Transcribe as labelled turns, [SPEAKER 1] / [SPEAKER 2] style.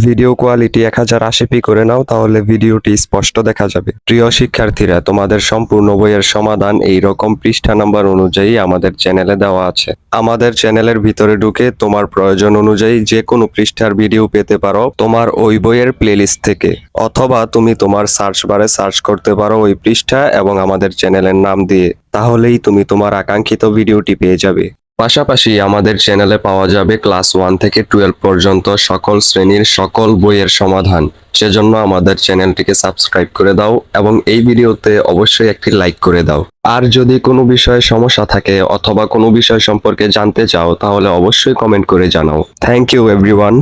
[SPEAKER 1] Video quality 1080p করে নাও, তাহলে ভিডিওটি স্পষ্ট দেখা যাবে। প্রিয় শিক্ষার্থীরা, তোমাদের সম্পূর্ণ বইয়ের সমাধান এই রকম পৃষ্ঠা নাম্বার অনুযায়ী আমাদের চ্যানেলে দেওয়া আছে। আমাদের চ্যানেলের ভিতরে ঢুকে তোমার প্রয়োজন অনুযায়ী যে কোনো পৃষ্ঠার ভিডিও পেতে পারো তোমার ওই বইয়ের প্লেলিস্ট থেকে, অথবা তুমি তোমার সার্চ বারে সার্চ করতে পারো ওই পৃষ্ঠা এবং আমাদের চ্যানেলের নাম দিয়ে, তাহলেই তুমি তোমার আকাঙ্ক্ষিত ভিডিওটি পেয়ে যাবে। পাশাপাশি আমাদের চ্যানেলে পাওয়া যাবে ক্লাস 1 থেকে 12 পর্যন্ত সকল শ্রেণীর সকল বইয়ের সমাধান। সেজন্য আমাদের চ্যানেলটিকে সাবস্ক্রাইব করে দাও এবং এই ভিডিওতে অবশ্যই একটি লাইক করে দাও। আর যদি কোনো বিষয়ে সমস্যা থাকে অথবা কোনো বিষয় সম্পর্কে জানতে চাও, তাহলে অবশ্যই কমেন্ট করে জানাও। Thank you everyone.